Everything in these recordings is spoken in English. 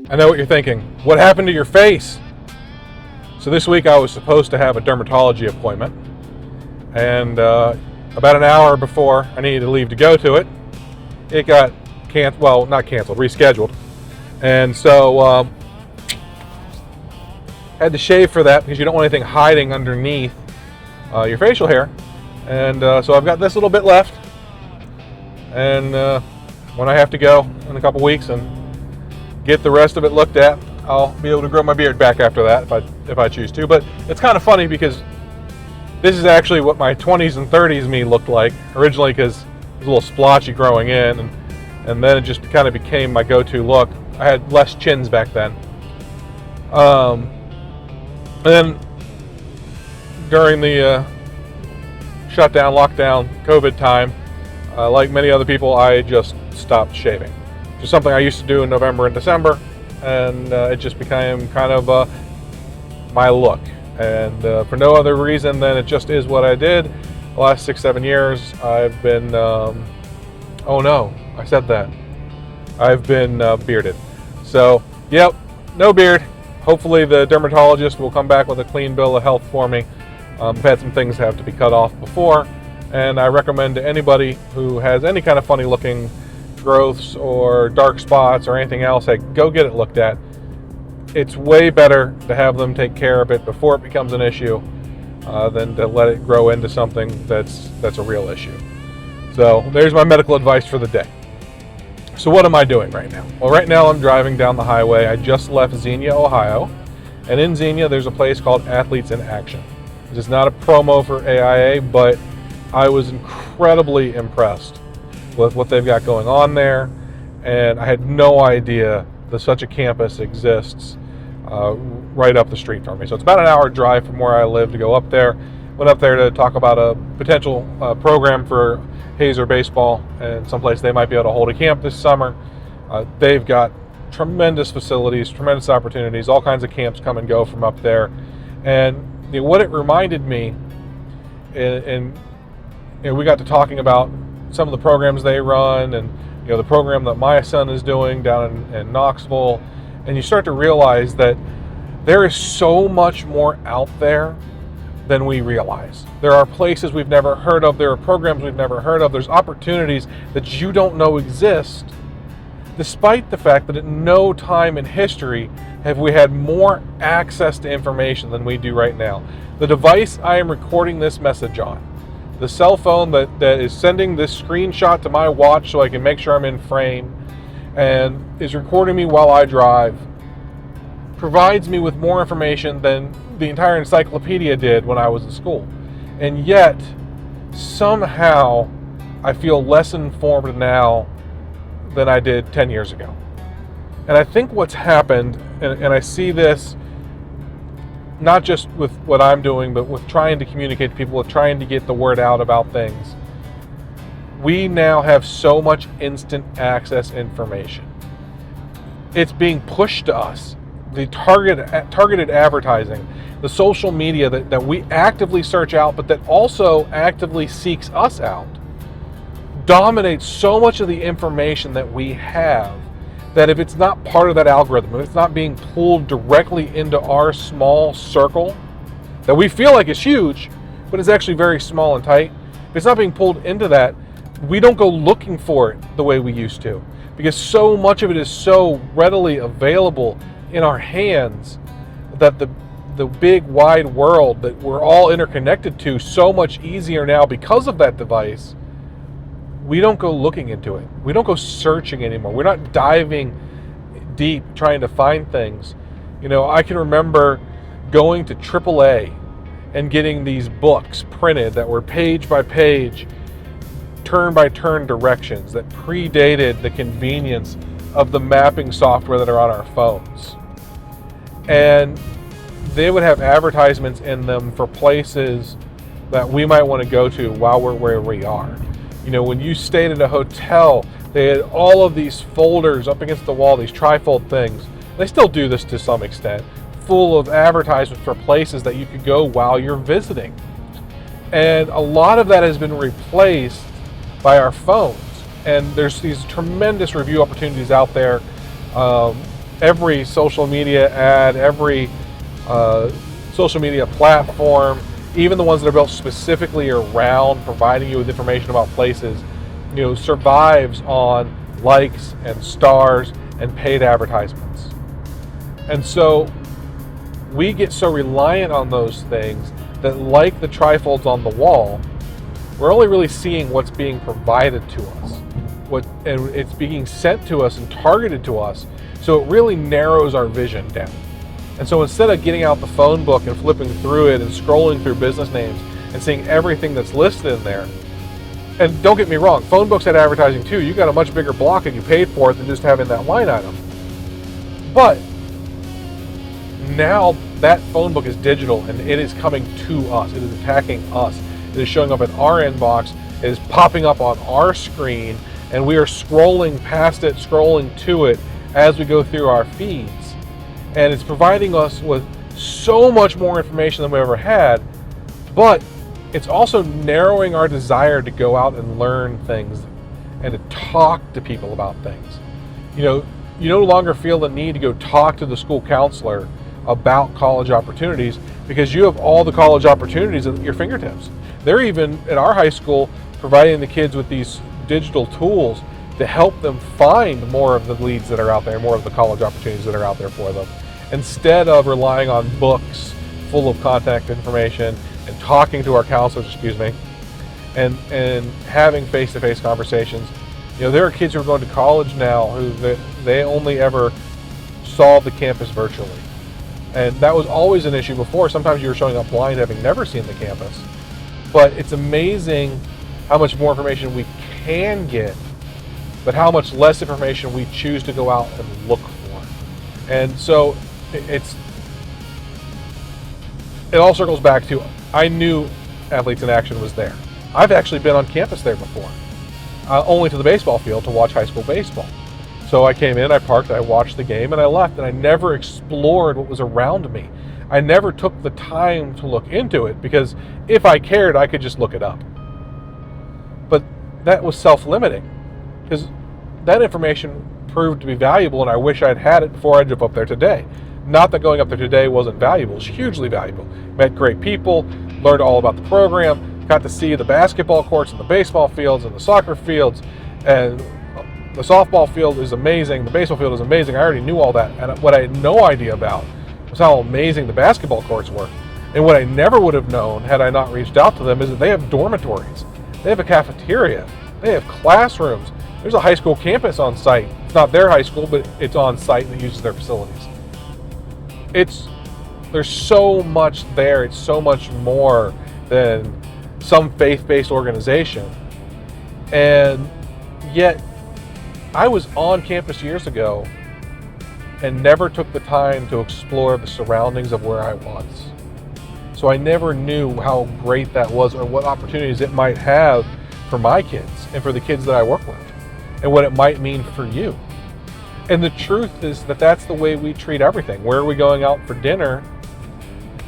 I know what you're thinking. What happened to your face? So this week I was supposed to have a dermatology appointment, and about an hour before I needed to leave to go to it, it got not canceled, rescheduled. And so had to shave for that because you don't want anything hiding underneath your facial hair. And so I've got this little bit left, and when I have to go in a couple weeks and get the rest of it looked at, I'll be able to grow my beard back after that if I choose to. But it's kind of funny because this is actually what my 20s and 30s me looked like originally, because it was a little splotchy growing in, and then it just kind of became my go-to look. I had less chins back then. And then during the shutdown, lockdown, COVID time, like many other people, I just stopped shaving. Just something I used to do in November and December, and it just became kind of my look. And for no other reason than it just is what I did. The last 6-7 years, I've been, oh no, I said that. I've been bearded. So, yep, no beard. Hopefully the dermatologist will come back with a clean bill of health for me. I've had some things that have to be cut off before, and I recommend to anybody who has any kind of funny looking growths or dark spots or anything else, hey, go get it looked at. It's way better to have them take care of it before it becomes an issue than to let it grow into something that's a real issue. So there's my medical advice for the day. So what am I doing right now? Well, right now I'm driving down the highway. I just left Xenia, Ohio, and in Xenia there's a place called Athletes in Action. This is not a promo for AIA, but I was incredibly impressed with what they've got going on there, and I had no idea that such a campus exists right up the street from me. So it's about an hour drive from where I live to go up there. Went up there to talk about a potential program for Hazer baseball and someplace they might be able to hold a camp this summer. They've got tremendous facilities, tremendous opportunities, all kinds of camps come and go from up there. And what it reminded me, and we got to talking about some of the programs they run, and the program that my son is doing down in Knoxville, and you start to realize that there is so much more out there than we realize. There are places we've never heard of, there are programs we've never heard of, there's opportunities that you don't know exist, despite the fact that at no time in history have we had more access to information than we do right now. The device I am recording this message on, the cell phone that is sending this screenshot to my watch so I can make sure I'm in frame and is recording me while I drive, provides me with more information than the entire encyclopedia did when I was in school. And yet, somehow, I feel less informed now than I did 10 years ago. And I think what's happened, and I see this not just with what I'm doing, but with trying to communicate to people, with trying to get the word out about things. We now have so much instant access information. It's being pushed to us. The targeted advertising, the social media that we actively search out, but that also actively seeks us out, dominates so much of the information that we have, that if it's not part of that algorithm, if it's not being pulled directly into our small circle that we feel like is huge, but is actually very small and tight, if it's not being pulled into that, we don't go looking for it the way we used to, because so much of it is so readily available in our hands that the big wide world that we're all interconnected to so much easier now because of that device. We don't go looking into it. We don't go searching anymore. We're not diving deep trying to find things. I can remember going to AAA and getting these books printed that were page by page, turn by turn directions that predated the convenience of the mapping software that are on our phones. And they would have advertisements in them for places that we might want to go to while we're where we are. When you stayed at a hotel, they had all of these folders up against the wall, these trifold things. They still do this to some extent, full of advertisements for places that you could go while you're visiting. And a lot of that has been replaced by our phones. And there's these tremendous review opportunities out there every social media ad, every social media platform, even the ones that are built specifically around providing you with information about places, survives on likes and stars and paid advertisements. And so we get so reliant on those things that, like the trifolds on the wall, we're only really seeing what's being provided to us. And it's being sent to us and targeted to us, so it really narrows our vision down. And so instead of getting out the phone book and flipping through it and scrolling through business names and seeing everything that's listed in there, and don't get me wrong, phone books had advertising too. You got a much bigger block and you paid for it than just having that line item. But now that phone book is digital and it is coming to us. It is attacking us. It is showing up in our inbox. It is popping up on our screen, and we are scrolling past it, scrolling to it as we go through our feeds. And it's providing us with so much more information than we ever had, but it's also narrowing our desire to go out and learn things and to talk to people about things. You no longer feel the need to go talk to the school counselor about college opportunities because you have all the college opportunities at your fingertips. They're even at our high school providing the kids with these digital tools to help them find more of the leads that are out there, more of the college opportunities that are out there for them, instead of relying on books full of contact information and talking to our counselors, and having face-to-face conversations. There are kids who are going to college now who they only ever saw the campus virtually. And that was always an issue before. Sometimes you were showing up blind, having never seen the campus. But it's amazing how much more information we can get, but how much less information we choose to go out and look for. And so it all circles back to, I knew Athletes in Action was there. I've actually been on campus there before, only to the baseball field to watch high school baseball. So I came in, I parked, I watched the game, and I left, and I never explored what was around me. I never took the time to look into it, because if I cared, I could just look it up. But that was self-limiting, because that information proved to be valuable, and I wish I'd had it before I drove up there today. Not that going up there today wasn't valuable. It was hugely valuable. Met great people, learned all about the program, got to see the basketball courts and the baseball fields and the soccer fields, and the softball field is amazing, the baseball field is amazing. I already knew all that. And what I had no idea about was how amazing the basketball courts were. And what I never would have known had I not reached out to them is that they have dormitories. They have a cafeteria. They have classrooms. There's a high school campus on site. It's not their high school, but it's on site and it uses their facilities. There's so much there. It's so much more than some faith-based organization. And yet, I was on campus years ago and never took the time to explore the surroundings of where I was. So I never knew how great that was or what opportunities it might have for my kids and for the kids that I work with and what it might mean for you. And the truth is that that's the way we treat everything. Where are we going out for dinner?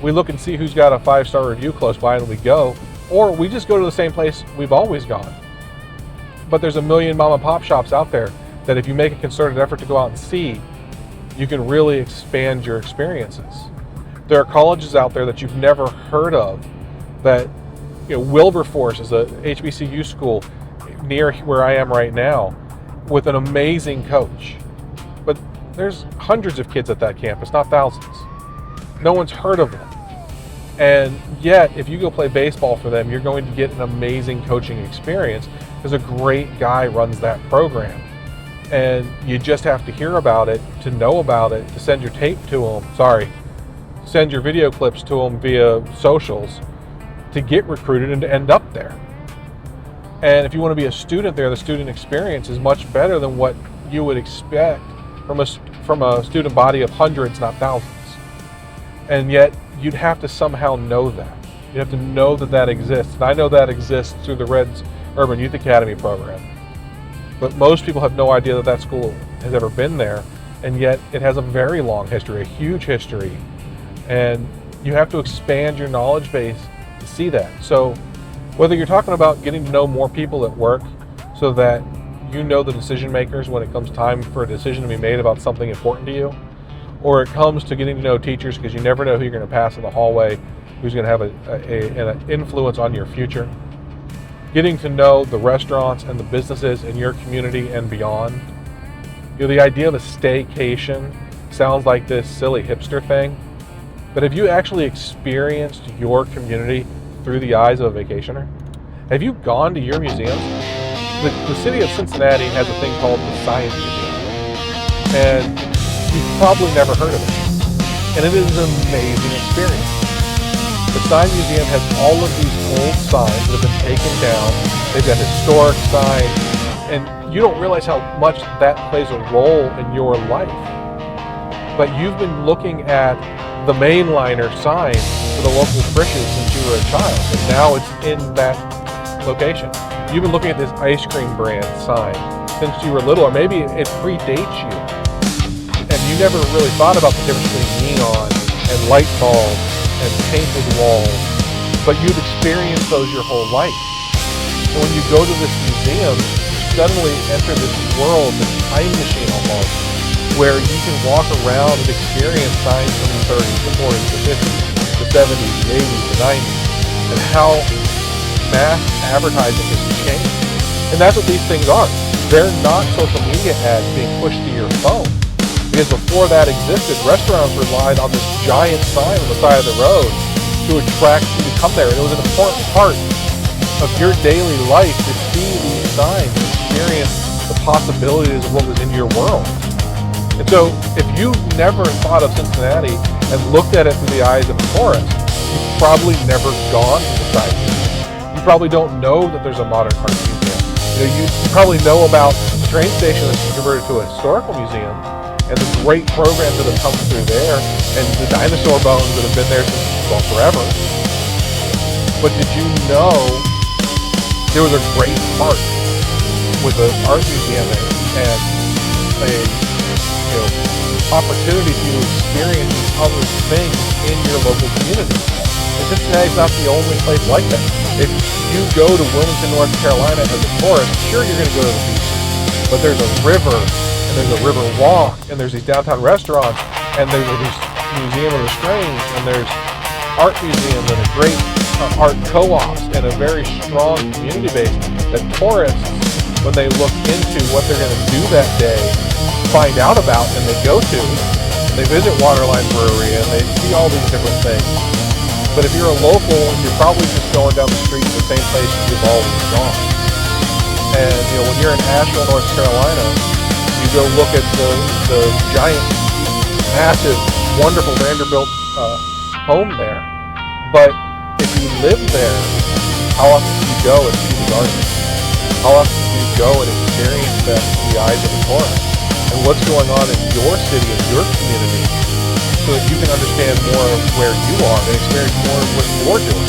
We look and see who's got a 5-star review close by and we go, or we just go to the same place we've always gone. But there's a million mom and pop shops out there that if you make a concerted effort to go out and see, you can really expand your experiences. There are colleges out there that you've never heard of that, Wilberforce is a HBCU school near where I am right now with an amazing coach. But there's hundreds of kids at that campus, not thousands. No one's heard of them. And yet, if you go play baseball for them, you're going to get an amazing coaching experience because a great guy runs that program. And you just have to hear about it, to know about it, to send your tape to them. Send your video clips to them via socials to get recruited and to end up there. And if you want to be a student there, the student experience is much better than what you would expect from a student body of hundreds, not thousands. And yet, you'd have to somehow know that. You have to know that that exists. And I know that exists through the Reds Urban Youth Academy program. But most people have no idea that that school has ever been there, and yet it has a very long history, a huge history. And you have to expand your knowledge base to see that. So whether you're talking about getting to know more people at work so that you know the decision makers when it comes time for a decision to be made about something important to you, or it comes to getting to know teachers, because you never know who you're going to pass in the hallway, who's going to have an influence on your future. Getting to know the restaurants and the businesses in your community and beyond. The idea of a staycation sounds like this silly hipster thing, but have you actually experienced your community through the eyes of a vacationer? Have you gone to your museums? The city of Cincinnati has a thing called the Science Museum, and you've probably never heard of it, and it is an amazing experience. The Science Museum has all of these old signs that have been taken down. They've got historic signs, and you don't realize how much that plays a role in your life. But you've been looking at the mainliner sign for the local Frisch's since you were a child, and now it's in that location. You've been looking at this ice cream brand sign since you were little, or maybe it predates you, and you never really thought about the difference between neon and light bulbs and painted walls, but you've experienced those your whole life. And when you go to this museum, you suddenly enter this world, this time machine almost, where you can walk around and experience signs from the 30s, the 40s, the 50s, the 70s, the 80s, the 90s, and how mass advertising has changed. And that's what these things are. They're not social media ads being pushed to your phone. Because before that existed, restaurants relied on this giant sign on the side of the road to attract you to come there. And it was an important part of your daily life to see these signs and experience the possibilities of what was in your world. And so if you've never thought of Cincinnati and looked at it through the eyes of a tourist, you've probably never gone to the site. You probably don't know that there's a modern art museum. You probably know about the train station that's been converted to a historical museum, and the great programs that have come through there, and the dinosaur bones that have been there since, well, forever. But did you know there was a great park with an art museum and a opportunity for you to experience these other things in your local community? And Cincinnati's not the only place like that. If you go to Wilmington, North Carolina as a tourist, sure, you're going to go to the beach, but there's a river, and there's a river walk, and there's these downtown restaurants, and there's this Museum of the Strange, and there's art museums and a great art co-ops and a very strong community base that tourists, when they look into what they're going to do that day, find out about and they go to. They visit Waterline Brewery and they see all these different things. But if you're a local, you're probably just going down the street to the same place you've always gone. And when you're in Asheville, North Carolina, you go look at the giant, massive, wonderful Vanderbilt home there. But if you live there, how often do you go and see the garden? How often do you go and experience that through the eyes of a tourist? And what's going on in your city, in your community, so that you can understand more of where you are and experience more of what you're doing.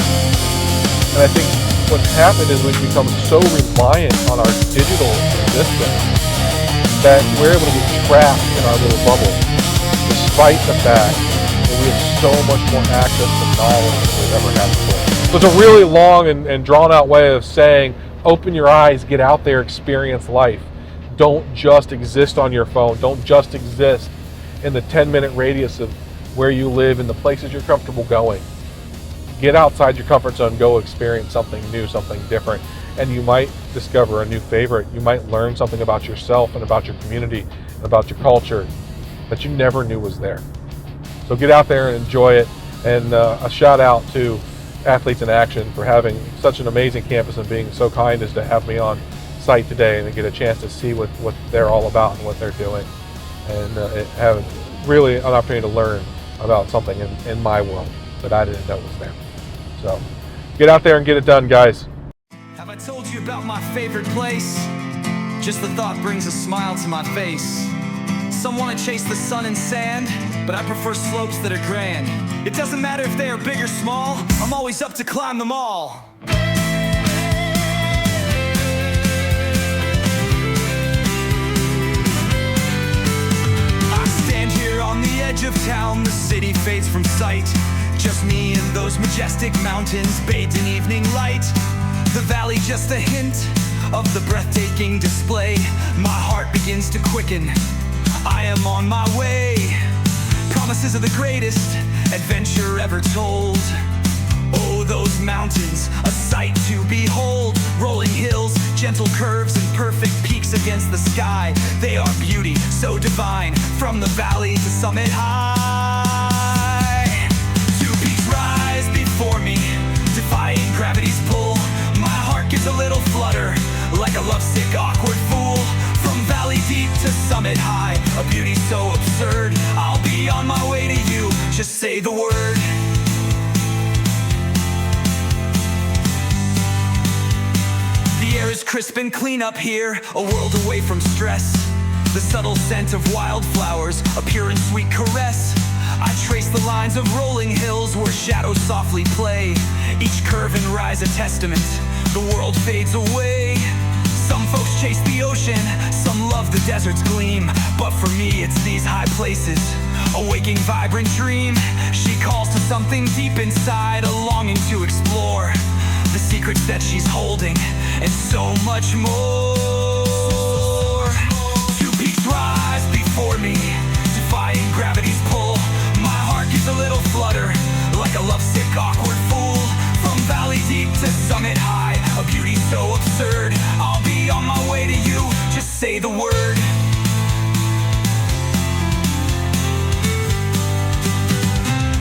And I think what's happened is we've become so reliant on our digital existence that we're able to get trapped in our little bubble, despite the fact that we have so much more access to knowledge than we've ever had before. So it's a really long and drawn out way of saying, open your eyes, get out there, experience life. Don't just exist on your phone. Don't just exist in the 10-minute radius of where you live and the places you're comfortable going. Get outside your comfort zone, go experience something new, something different, and you might discover a new favorite. You might learn something about yourself and about your community and about your culture that you never knew was there. So get out there and enjoy it. And a shout out to Athletes in Action for having such an amazing campus and being so kind as to have me on site today and to get a chance to see what they're all about and what they're doing, and have really an opportunity to learn about something in my world that I didn't know was there. So get out there and get it done, guys. Have I told you about my favorite place? Just the thought brings a smile to my face. Some want to chase the sun and sand, but I prefer slopes that are grand. It doesn't matter if they are big or small, I'm always up to climb them all. I stand here on the edge of town, the city fades from sight. Just me and those majestic mountains bathed in evening light. The valley just a hint of the breathtaking display. My heart begins to quicken, I am on my way. Promises of the greatest adventure ever told. Oh, those mountains, a sight to behold. Rolling hills, gentle curves, and perfect peaks against the sky. They are beauty so divine, from the valley to summit high. Two peaks rise before me, defying gravity's pull. My heart gives a little flutter, like a lovesick, awkward fool. From valley deep to summit high, a beauty so absurd. I'll be on my way to you, just say the word. The air is crisp and clean up here, a world away from stress. The subtle scent of wildflowers, a pure and sweet caress. I trace the lines of rolling hills where shadows softly play. Each curve and rise a testament, the world fades away. Some folks chase the ocean, some love the desert's gleam. But for me it's these high places, a waking vibrant dream. She calls to something deep inside, a longing to explore the secrets that she's holding, and so much more. Two peaks rise before me, defying gravity's pull. My heart gives a little flutter, like a lovesick, awkward fool. From valley deep to summit high, a beauty so absurd. I'll be on my way to you, just say the word.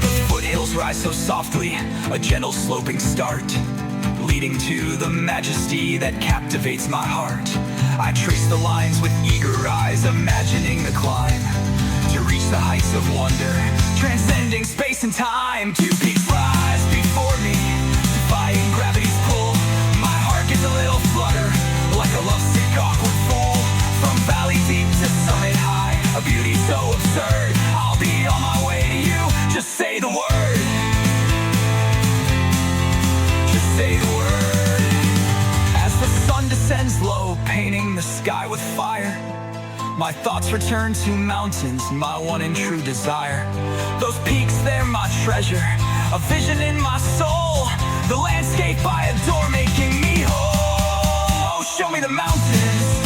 The foothills rise so softly, a gentle sloping start, leading to the majesty that captivates my heart. I trace the lines with eager eyes, imagining the climb, to reach the heights of wonder, transcending space and time. Two peaks rise before me, defying gravity's pull. My heart gets a little flutter, like a lovesick, awkward fool. From valley deep to summit high, a beauty so absurd. I'll be on my way to you, just say the word. Just say the word. As the sun descends low, painting the sky with fire, my thoughts return to mountains, my one and true desire. Those peaks, they're my treasure, a vision in my soul. The landscape I adore, making me whole. Show me the mountains,